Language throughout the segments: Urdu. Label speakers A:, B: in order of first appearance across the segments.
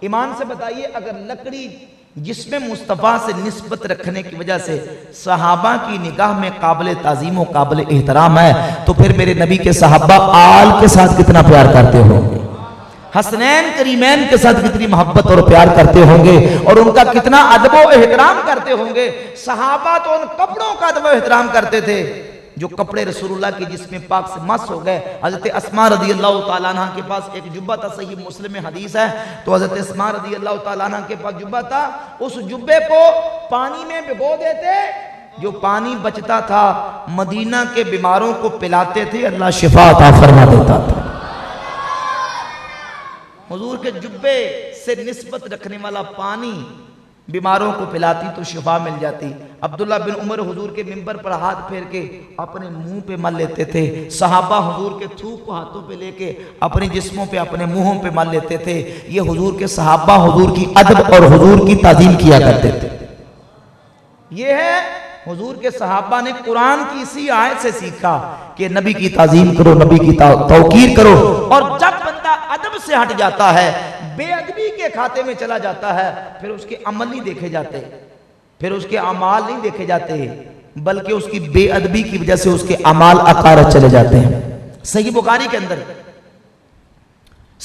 A: ایمان سے بتائیے اگر لکڑی جسم مصطفیٰ سے نسبت رکھنے کی وجہ سے صحابہ کی نگاہ میں قابل تعظیم و قابل احترام ہے تو پھر میرے نبی کے صحابہ آل کے ساتھ کتنا پیار کرتے ہوں گے، حسنین کریمین کے ساتھ کتنی محبت اور پیار کرتے ہوں گے، اور ان کا کتنا ادب و احترام کرتے ہوں گے۔ صحابہ تو ان کپڑوں کا ادب و احترام کرتے تھے جو کپڑے رسول اللہ کی جسم پاک سے مس ہو گئے۔ حضرت اسماء رضی اللہ تعالیٰ عنہ کے پاس ایک جبہ تھا، صحیح مسلم میں حدیث ہے، تو حضرت اسماء رضی اللہ تعالیٰ عنہ کے پاس جبہ تھا، اس جبے کو پانی میں بھگو دیتے، جو پانی بچتا تھا مدینہ کے بیماروں کو پلاتے تھے، اللہ شفا عطا فرما دیتا تھا۔ حضور کے جبے سے نسبت رکھنے والا پانی بیماروں کو پلاتی تو شفا مل جاتی۔ عبداللہ بن عمر حضور کے منبر پر ہاتھ پھیر کے اپنے منہ پہ مل لیتے تھے، صحابہ حضور کے تھوک کو ہاتھوں پہ لے کے اپنے جسموں پہ اپنے منہوں پہ مل لیتے تھے۔ یہ حضور کے صحابہ حضور کی ادب اور حضور کی تعظیم کیا کرتے تھے۔ یہ ہے حضور کے صحابہ نے قرآن کی اسی آیت سے سیکھا کہ نبی کی تعظیم کرو، نبی کی توقیر کرو، اور جب بندہ ادب سے ہٹ جاتا ہے، بے ادبی کے کھاتے میں چلا جاتا ہے، پھر اس کے عمل نہیں دیکھے جاتے، پھر اس کے اعمال نہیں دیکھے جاتے، بلکہ اس کی بے ادبی کی وجہ سے اس کے اعمال عقارت چلے جاتے ہیں۔ صحیح بخاری کے اندر،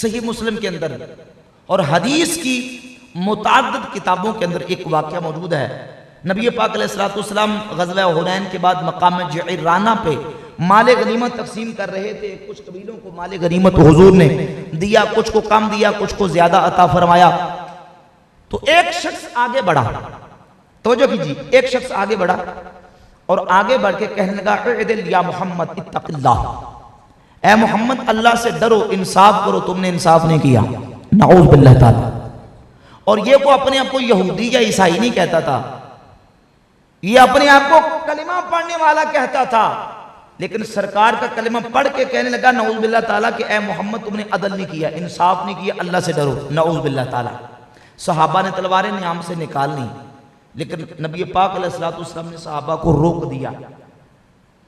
A: صحیح مسلم کے اندر اور حدیث کی متعدد کتابوں کے اندر ایک واقعہ موجود ہے۔ نبی پاک علیہ السلام غزوہ حنین کے بعد مقام جعرانہ پہ مال غنیمت تقسیم کر رہے تھے، کچھ قبیلوں کو مال غنیمت حضور نے دیا، کچھ کو کم دیا، کچھ کو زیادہ عطا فرمایا۔ تو ایک شخص آگے بڑھا، توجہ کیجیے، ایک شخص آگے بڑھا اور آگے بڑھ کے کہنے لگا اعدل یا محمد اتق اللہ، اے محمد اللہ سے ڈرو، انصاف کرو، تم نے انصاف نہیں کیا، نعوذ باللہ تعالی۔ اور یہ کو اپنے آپ کو یہودی یا عیسائی نہیں کہتا تھا، یہ اپنے آپ کو کلمہ پڑھنے والا کہتا تھا، لیکن سرکار کا کلمہ پڑھ کے کہنے لگا نعوذ باللہ تعالیٰ کہ اے محمد تم نے عدل نہیں کیا، انصاف نہیں کیا، اللہ سے ڈرو، نعوذ باللہ تعالیٰ۔ صحابہ نے تلواریں نیام سے نکالنی، لیکن نبی پاک علیہ السلام نے صحابہ کو روک دیا۔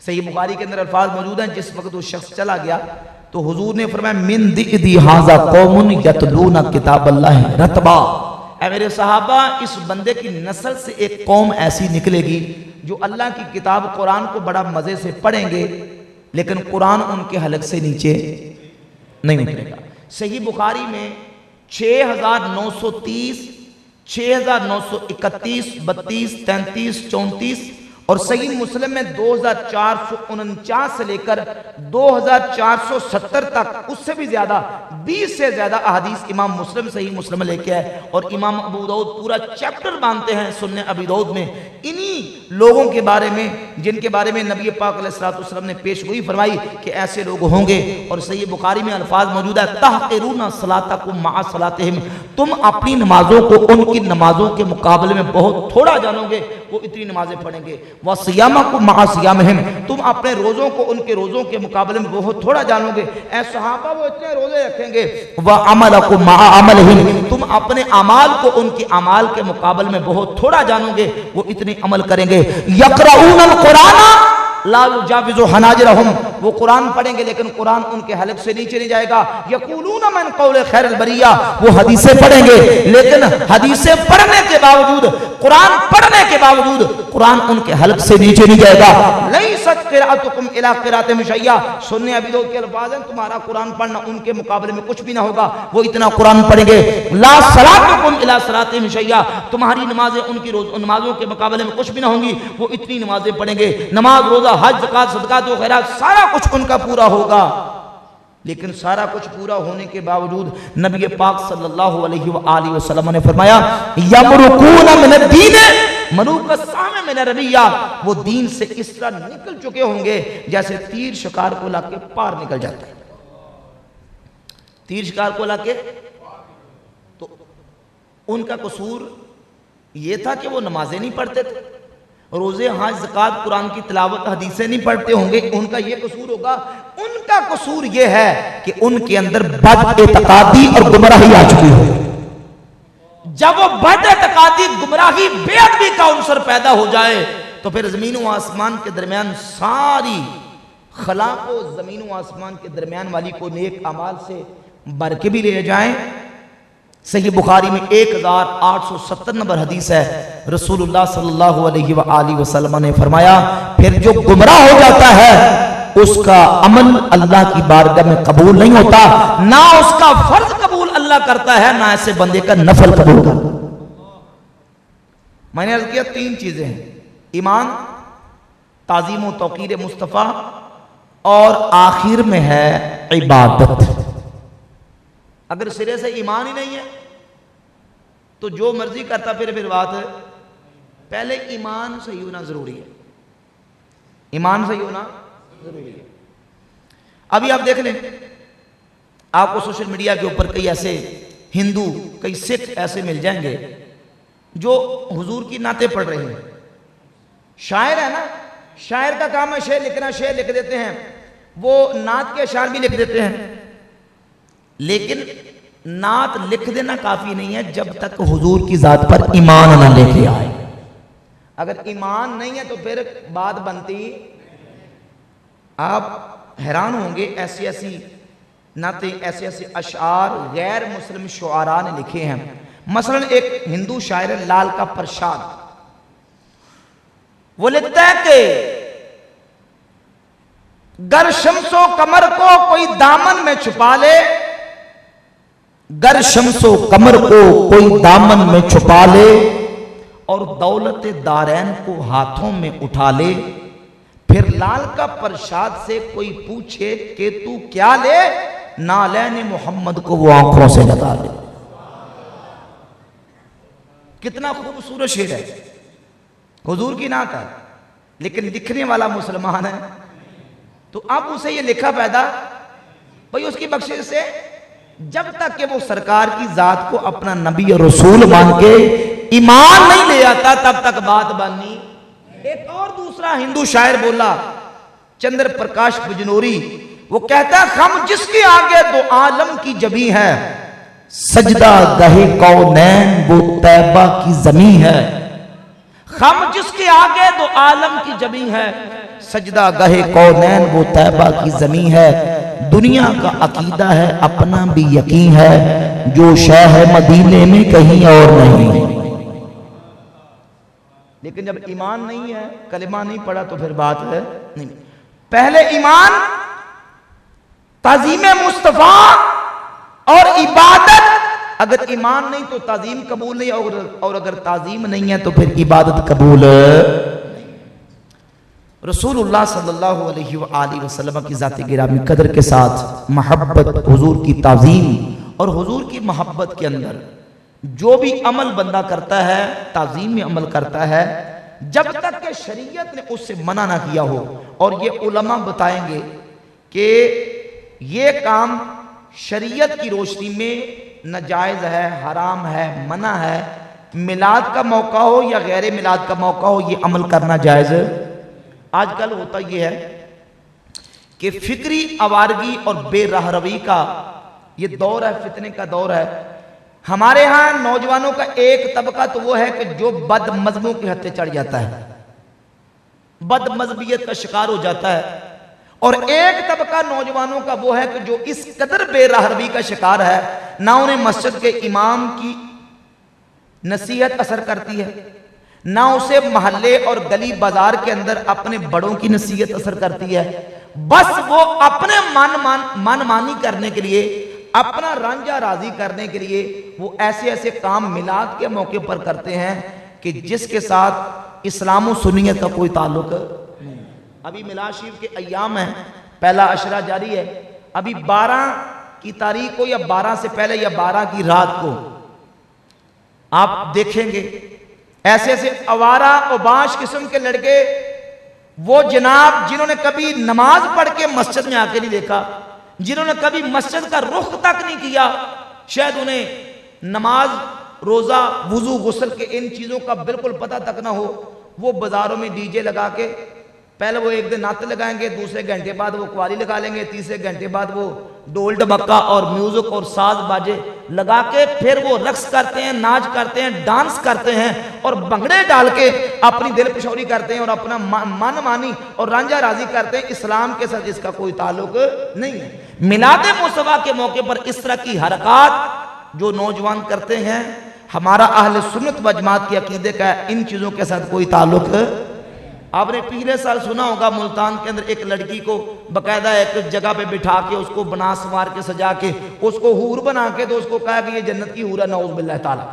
A: صحیح بخاری کے اندر الفاظ موجود ہیں، جس وقت وہ شخص چلا گیا تو حضور نے فرمایا من ذی ھذا قوم یتلون کتاب اللہ رتبا، اے میرے صحابہ اس بندے کی نسل سے ایک قوم ایسی نکلے گی جو اللہ کی کتاب قرآن کو بڑا مزے سے پڑھیں گے، لیکن قرآن ان کے حلق سے نیچے نہیں اترے گا۔ صحیح بخاری میں 6930، 6931، 32، 33، 34 اور صحیح مسلم میں 2449 سے لے کر 2470 تک، اس سے بھی زیادہ 20 سے زیادہ احادیث امام مسلم صحیح مسلم لے کے آئے، اور امام ابو داؤد پورا چیپٹر باندھتے ہیں سنن ابی داؤد میں انہی لوگوں کے بارے میں جن کے بارے میں نبی پاک علیہ السلام نے پیشگوئی فرمائی کہ ایسے لوگ ہوں گے۔ اور صحیح بخاری میں الفاظ موجود ہے تحقرون صلاتکم مع صلاتہم، تم اپنی نمازوں کو ان کی نمازوں کے مقابلے میں بہت تھوڑا جانو گے، وہ اتنی نمازیں پڑھیں گے۔ وَصِيَامَكُمْ مَعَ صِيَامِهِمْ، تم اپنے روزوں کو ان کے روزوں کے مقابلے میں بہت تھوڑا جانو گے۔ اے صحابہ وہ اتنے روزے رکھیں گے۔ وَعَمَلَكُمْ مَعَ عَمَلِهِمْ، تم اپنے اعمال کو ان کے اعمال کے مقابلے میں بہت تھوڑا جانو گے، وہ اتنے عمل کریں گے۔ يَقْرَؤُونَ الْقُرْآنَ لا يجاوز حناجرهم، وہ قرآن پڑھیں گے لیکن قرآن ان کے حلق سے نیچے نہیں جائے گا۔ یقولون من قول خیر البریہ، وہ حدیثیں پڑھیں گے لیکن حدیثیں پڑھنے کے باوجود، قرآن پڑھنے کے باوجود قرآن ان کے حلق سے نیچے نہیں جائے گا۔ لیست قراءتکم الی قراءتہم شیئا، سنن ابی داؤد کے الفاظ ہیں تمہارا قرآن پڑھنا ان کے مقابلے میں کچھ بھی نہ ہوگا، وہ اتنا قرآن پڑھیں گے۔ لا صلاتکم الی صلاتہم شیئا، تمہاری نمازیں ان کی نمازوں کے مقابلے میں کچھ بھی نہ ہوں گی، وہ اتنی نمازیں پڑھیں گے۔ نماز، روزہ، حج، زکات، صدقات و خیرات سارا کچھ ان کا پورا ہوگا، لیکن سارا کچھ پورا ہونے کے باوجود نبی پاک صلی اللہ علیہ وآلہ وسلم نے فرمایا یمرقون من الدین مروق السہم من الرمیہ، وہ دین سے اس طرح نکل چکے ہوں گے جیسے تیر شکار کو لا کے پار نکل جاتا ہے۔ تیر شکار کو لا کے، تو ان کا قصور یہ تھا کہ وہ نمازیں نہیں پڑھتے تھے، روزے، حج، زکات، قرآن کی تلاوت، حدیثیں نہیں پڑھتے ہوں گے، ان کا یہ قصور ہوگا۔ ان کا قصور یہ ہے کہ ان کے اندر بد اعتقادی اور گمراہی آ چکی ہو۔ جب وہ بد اعتقادی، گمراہی، بے ادبی کا عنصر پیدا ہو جائے تو پھر زمین و آسمان کے درمیان ساری خلا کو، زمین و آسمان کے درمیان والی کو نیک اعمال سے بھر کے بھی لے جائیں، صحیح بخاری میں 1870 نمبر حدیث ہے، رسول اللہ صلی اللہ علیہ وآلہ وسلم نے فرمایا پھر جو گمراہ ہو جاتا ہے اس کا عمل اللہ کی بارگاہ میں قبول نہیں ہوتا، نہ اس کا فرض قبول اللہ کرتا ہے، نہ ایسے بندے کا نفل قبول کرتا۔ میں نے عرض کیا 3 چیزیں ہیں، ایمان، تعظیم و توقیر مصطفیٰ، اور آخر میں ہے عبادت۔ اگر سرے سے ایمان ہی نہیں ہے تو جو مرضی کرتا پھر بات ہے، پہلے ایمان صحیح ہونا ضروری ہے، ایمان صحیح ہونا ضروری ہے۔ ابھی آپ دیکھ لیں، آپ کو سوشل میڈیا کے اوپر کئی ایسے ہندو، کئی سکھ ایسے مل جائیں گے جو حضور کی نعتیں پڑھ رہے ہیں، شاعر ہے نا، شاعر کا کام ہے شعر لکھنا، شعر لکھ دیتے ہیں، وہ نعت کے اشعار بھی لکھ دیتے ہیں، لیکن نعت لکھ دینا کافی نہیں ہے جب تک حضور کی ذات پر ایمان نہ لے کے آئے۔ اگر ایمان نہیں ہے تو پھر بات بنتی۔ آپ حیران ہوں گے، ایسی ایسی نعتیں، ایسے ایسے اشعار غیر مسلم شعراء نے لکھے ہیں۔ مثلا ایک ہندو شاعر لال کا پرشاد، وہ لکھتا ہے کہ گر شمس و قمر کو کوئی دامن میں چھپا لے، گر شمس و قمر کو کوئی دامن میں چھپا لے، اور دولت دارین کو ہاتھوں میں اٹھا لے، پھر لال کا پرشاد سے کوئی پوچھے کہ تو کیا لے، نالین محمد کو وہ آنکھوں سے لگا لے۔ کتنا خوبصورت شعر ہے، حضور کی نعت ہے، لیکن لکھنے والا مسلمان ہے، تو اب اسے یہ لکھا پیدا بھئی اس کی بخشش سے، جب تک کہ وہ سرکار کی ذات کو اپنا نبی اور رسول مان کے ایمان نہیں لے آتا تب تک بات بننی۔ ایک اور دوسرا ہندو شاعر بولا، چندر پرکاش بجنوری، وہ کہتا ہے خم جس کے آگے دو عالم کی جبیں ہے، سجدہ گہے کونین وہ طیبہ کی زمین ہے، خم جس کے آگے دو عالم کی جبیں ہے، سجدہ گہے کونین وہ طیبہ کی زمین ہے، دنیا کا عقیدہ ہے اپنا بھی یقین ہے، جو شہ مدینے میں کہیں اور نہیں۔ لیکن جب ایمان نہیں ہے، کلمہ نہیں پڑھا تو پھر بات ہے نہیں۔ پہلے ایمان، تعظیم مصطفیٰ اور عبادت۔ اگر ایمان نہیں تو تعظیم قبول نہیں، اور اگر تعظیم نہیں ہے تو پھر عبادت قبول نہیں۔ رسول اللہ صلی اللہ علیہ وآلہ وسلم کی ذات گرامی قدر کے ساتھ محبت، حضور کی تعظیم اور حضور کی محبت کے اندر جو بھی عمل بندہ کرتا ہے، تعظیم میں عمل کرتا ہے، جب تک کہ شریعت نے اس سے منع نہ کیا ہو، اور یہ علماء بتائیں گے کہ یہ کام شریعت کی روشنی میں ناجائز ہے، حرام ہے، منع ہے، میلاد کا موقع ہو یا غیر میلاد کا موقع ہو، یہ عمل کرنا جائز ہے۔ آج کل ہوتا یہ ہے کہ فکری آوارگی اور بے راہ روی کا یہ دور ہے، فتنے کا دور ہے۔ ہمارے ہاں نوجوانوں کا ایک طبقہ تو وہ ہے کہ جو بد مذہبوں کے ہتھے چڑھ جاتا ہے، بد مذہبیت کا شکار ہو جاتا ہے، اور ایک طبقہ نوجوانوں کا وہ ہے کہ جو اس قدر بے راہ روی کا شکار ہے، نہ انہیں مسجد کے امام کی نصیحت اثر کرتی ہے، نہ اسے محلے اور گلی بازار کے اندر اپنے بڑوں کی نصیحت اثر کرتی ہے، بس وہ اپنے من مانی کرنے کے لیے، اپنا رانجھا راضی کرنے کے لیے وہ ایسے ایسے کام میلاد کے موقع پر کرتے ہیں کہ جس کے ساتھ اسلام و سنیت کا کوئی تعلق نہیں۔ ابھی میلاد شریف کے ایام ہیں، پہلا عشرہ جاری ہے، ابھی 12 کی تاریخ کو یا 12 سے پہلے یا 12 کی رات کو آپ دیکھیں گے ایسے ایسے اوارہ اوباش قسم کے لڑکے، وہ جناب جنہوں نے کبھی نماز پڑھ کے مسجد میں آ کے نہیں دیکھا، جنہوں نے کبھی مسجد کا رخ تک نہیں کیا، شاید انہیں نماز، روزہ، وضو، غسل کے ان چیزوں کا بالکل پتہ تک نہ ہو، وہ بازاروں میں ڈی جے لگا کے پہلے وہ ایک دن نعتیں لگائیں گے، دوسرے گھنٹے بعد وہ قوالی لگا لیں گے، تیسرے گھنٹے بعد وہ ڈول ڈبکا اور میوزک اور ساز باجے لگا کے پھر وہ رقص کرتے ہیں، ناچ کرتے ہیں، ڈانس کرتے ہیں، اور بھنگڑے ڈال کے اپنی دل پشوری کرتے ہیں اور اپنا من مانی اور رانجھا راضی کرتے ہیں۔ اسلام کے ساتھ اس کا کوئی تعلق نہیں ہے۔ میلاد مصطفیٰ کے موقع پر اس طرح کی حرکات جو نوجوان کرتے ہیں ہمارا اہل سنت و جماعت کے عقیدے کا ان چیزوں کے ساتھ کوئی تعلق ہے۔ آپ نے پچھلے سال سنا ہوگا ملتان کے اندر ایک لڑکی کو باقاعدہ ایک جگہ پہ بٹھا کے اس کو بنا سنوار کے سجا کے اس کو حور بنا کے تو اس کو کہا کہ یہ جنت کی حور ہے، نعوذ باللہ تعالی۔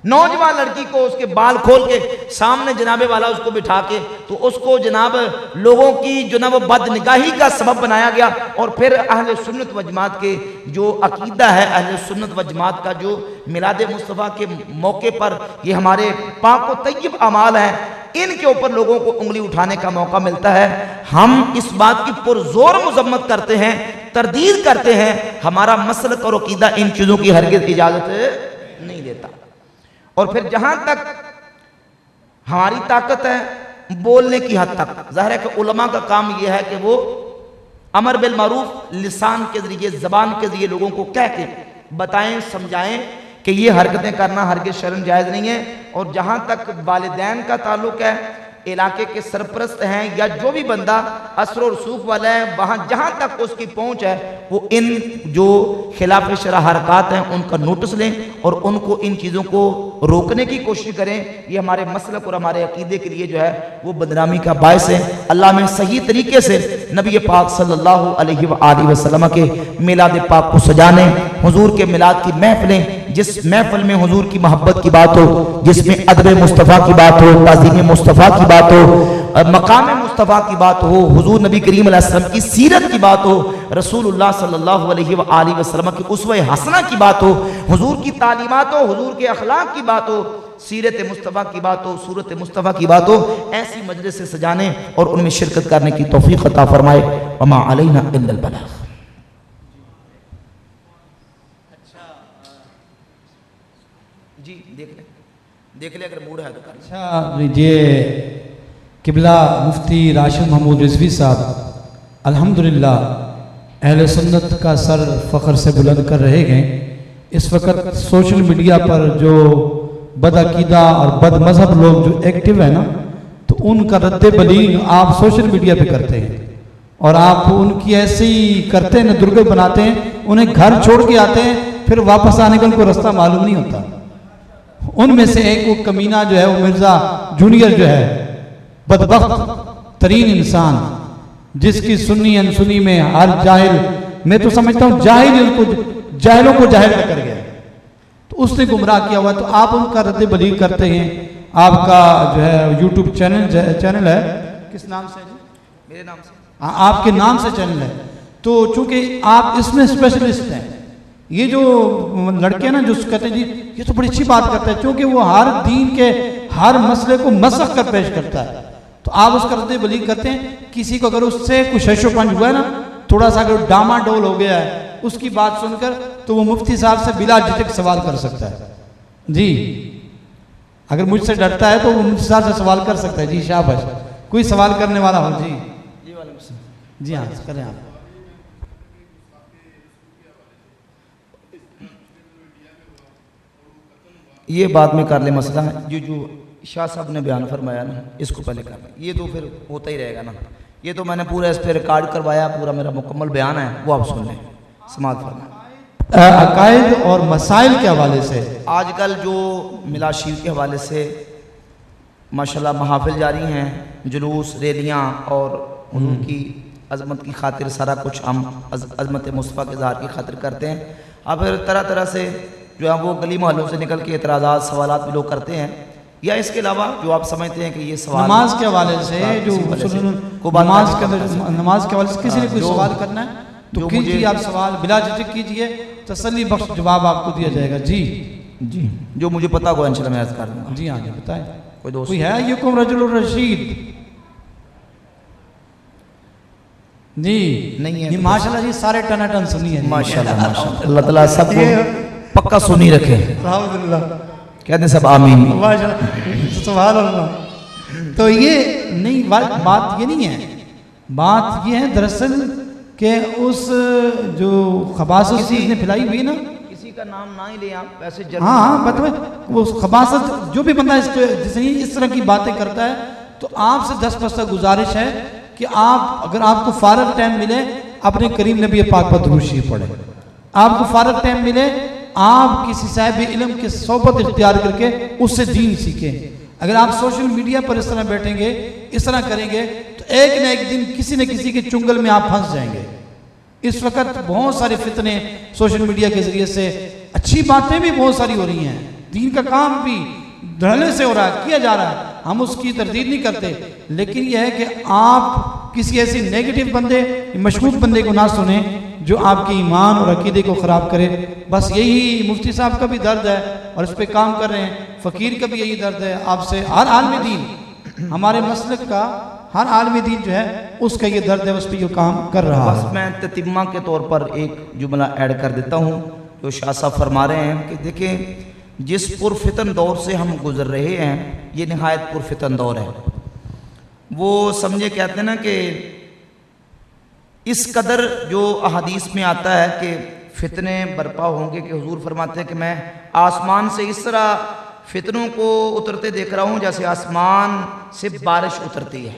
A: نوجوان لڑکی کو اس کے بال کھول کے سامنے جناب والا اس کو بٹھا کے تو اس کو جناب لوگوں کی جناب بد نگاہی کا سبب بنایا گیا۔ اور پھر اہل سنت و جماعت کے جو عقیدہ ہے، اہل سنت و جماعت کا جو میلاد مصطفیٰ کے موقع پر یہ ہمارے پاک و طیب اعمال ہیں، ان کے اوپر لوگوں کو انگلی اٹھانے کا موقع ملتا ہے۔ ہم اس بات کی پرزور مذمت کرتے ہیں، تردید کرتے ہیں، ہمارا مسلک اور عقیدہ ان چیزوں کی ہرگز اجازت نہیں دیتا۔ اور پھر جہاں تک ہماری طاقت ہے بولنے کی حد تک، ظاہر ہے کہ علماء کا کام یہ ہے کہ وہ امر بالمعروف لسان کے ذریعے، زبان کے ذریعے لوگوں کو کہہ کے بتائیں، سمجھائیں کہ یہ حرکتیں کرنا ہرگز شرم جائز نہیں ہے۔ اور جہاں تک والدین کا تعلق ہے، علاقے کے سرپرست ہیں یا جو بھی بندہ اثر و رسوخ والا ہے، وہاں جہاں تک اس کی پہنچ ہے وہ ان جو خلاف شرع حرکات ہیں ان کا نوٹس لیں اور ان کو ان چیزوں کو روکنے کی کوشش کریں۔ یہ ہمارے مسلک اور ہمارے عقیدے کے لیے جو ہے وہ بدنامی کا باعث ہے۔ اللہ میں صحیح طریقے سے نبی پاک صلی اللہ علیہ وآلہ وسلم کے میلاد پاک کو سجانے، حضور کے میلاد کی محفلیں، جس محفل میں حضور کی محبت کی بات ہو، جس میں ادب مصطفیٰ کی بات ہو، تعظیم مصطفیٰ کی بات ہو، مقام مصطفیٰ کی بات ہو، حضور نبی کریم علیہ السلام کی سیرت کی بات ہو، رسول اللہ صلی اللہ علیہ وآلہ وسلم کی اسوہ حسنہ کی بات ہو، حضور کی تعلیمات ہو، حضور کے اخلاق کی بات ہو، سیرت مصطفیٰ کی بات ہو، صورت مصطفیٰ کی بات ہو، ایسی مجلس سے سجانے اور ان میں شرکت کرنے کی توفیق عطا فرمائے۔ وما علینا الا البلاغ۔ جی دیکھ لیں اگر موڈ ہے تو۔
B: اچھا، یہ قبلہ مفتی راشد محمود رضوی صاحب الحمدللہ اہل سنت کا سر فخر سے بلند کر رہے گئے۔ اس وقت سوشل میڈیا پر جو بدعقیدہ اور بد مذہب لوگ جو ایکٹیو ہیں نا، تو ان کا رد بلیغ آپ سوشل میڈیا پہ کرتے ہیں اور آپ ان کی ایسی کرتے ہیں، درگے بناتے ہیں، انہیں گھر چھوڑ کے آتے ہیں، پھر واپس آنے کا ان کو رستہ معلوم نہیں ہوتا۔ ان میں سے ایک وہ کمینہ جو ہے وہ مرزا جونیئر جو ہے، بدبخت ترین انسان، جس کی سنی انسنی میں ہر جاہل، میں تو سمجھتا ہوں جاہلوں کو جاہل نہ کر گیا، تو اس نے گمراہ کیا ہوا۔ تو آپ ان کا رد بلیغ کرتے ہیں۔ آپ کا جو ہے یوٹیوب چینل ہے، کس نام سے ہے؟
A: میرے نام سے،
B: آپ کے نام سے چینل ہے۔ تو چونکہ آپ اس میں اسپیشلسٹ ہیں، یہ جو لڑکے نا جو کہتے ہیں جی یہ تو بڑی اچھی بات کرتا ہے، چونکہ وہ ہر دین کے ہر مسئلے کو مسخ کر پیش کرتا ہے، تو آپ اس کا رد بلیغ کرتے ہیں۔ کسی کو اگر اس سے کچھ شش و پنج ہوا ہے نا، تھوڑا سا اگر ڈاما ڈول ہو گیا ہے اس کی بات سن کر، تو وہ مفتی صاحب سے بلا جھجک سوال کر سکتا ہے۔ جی اگر مجھ سے ڈرتا ہے تو وہ مفتی صاحب سے سوال کر سکتا ہے۔ جی شاباش، کوئی سوال کرنے والا ہو؟ جی جی ہاں کریں آپ۔
A: یہ بعد میں کر لیں مسئلہ ہے جو شاہ صاحب نے بیان فرمایا نا، اس کو پہلے کر لیں، یہ تو پھر ہوتا ہی رہے گا نا۔ یہ تو میں نے پورا اس پہ ریکارڈ کروایا، پورا میرا مکمل بیان ہے، وہ آپ سن لیں، سماعت فرمائیں۔
B: عقائد اور مسائل کے حوالے سے
A: آج کل جو میلاد شریف کے حوالے سے ماشاءاللہ محافل جاری ہیں، جلوس، ریلیاں، اور حضور کی عظمت کی خاطر سارا کچھ ہم عظمت مصطفیٰ کے اظہار کی خاطر کرتے ہیں۔ اب پھر طرح طرح سے جو ہے وہ گلی محلوں سے نکل کے اعتراضات، سوالات بھی لوگ کرتے ہیں، یا اس کے علاوہ جو آپ سمجھتے ہیں کہ یہ سوال
B: نماز کے حوالے سے جو نماز کے حوالے سے کسی نے کوئی سوال کرنا ہے تو کیجیے، آپ سوال بلا جھجک کیجیے، تسلی بخش جواب آپ کو دیا جائے گا۔ جی
A: جی جو مجھے پتا ہوا انشاءاللہ میں عرض کر دوں گا۔
B: جی ہاں جی بتائیں،
A: کوئی دوست
B: کوئی ہے یکم رجل الرشید؟ جی
A: نہیں ہے؟
B: ماشاءاللہ جی سارے ٹناٹن سنی ہے
A: ماشاءاللہ ماشاءاللہ، اللہ تعالیٰ سب کو پکا سنی رکھے،
B: الحمدللہ،
A: کہتے ہیں سب آمین،
B: ماشاءاللہ، سبحان اللہ۔ تو یہ نہیں بات، یہ نہیں ہے، بات یہ ہے دراصل کہ اس جو خباثت چیز نے پھیلائی ہوئی نا،
A: کسی کا نام نہ ہی لیں آپ، ویسے
B: ہاں بتائیں، وہ خباثت جو بھی بندہ اس طرح کی باتیں کرتا ہے، تو آپ سے 10 پستہ گزارش ہے کہ آپ اگر آپ کو فارغ ٹائم ملے اپنے کریم نبی پاک پر درود شریف پڑھیں۔ آپ کو فارغ ٹائم ملے آپ کسی صاحب علم کے صحبت اختیار کر کے اس سے دین سیکھیں. اگر آپ سوشل میڈیا پر اس طرح بیٹھیں گے، اس طرح کریں گے، تو ایک نہ ایک دن کسی نہ کسی کے چنگل میں آپ پھنس جائیں گے. اس وقت بہت سارے فتنے سوشل میڈیا کے ذریعے سے، اچھی باتیں بھی بہت ساری ہو رہی ہیں، دین کا کام بھی دھڑلے سے ہو رہا ہے، کیا جا رہا ہے، ہم اس کی تردید نہیں کرتے، لیکن یہ ہے کہ آپ کسی ایسی نیگیٹو بندے، مشکوک بندے کو نہ سنیں جو آپ کے ایمان اور عقیدے کو خراب کرے. بس یہی مفتی صاحب کا بھی درد ہے اور اس پہ کام کر رہے ہیں. فقیر کا بھی یہی درد ہے. آپ سے ہر عالم دین، ہمارے مسلک کا ہر عالم دین جو ہے اس کا یہ درد ہے، اس پہ یہ کام کر رہا
A: بس
B: ہے.
A: میں تتمہ کے طور پر ایک جملہ ایڈ کر دیتا ہوں جو شاہ صاحب فرما رہے ہیں کہ دیکھیں جس پرفتن دور سے ہم گزر رہے ہیں یہ نہایت پرفتن دور ہے. وہ سمجھے کہتے ہیں نا کہ اس قدر جو احادیث میں آتا ہے کہ فتنے برپا ہوں گے کہ حضور فرماتے ہیں کہ میں آسمان سے اس طرح فتنوں کو اترتے دیکھ رہا ہوں جیسے آسمان سے بارش اترتی ہے.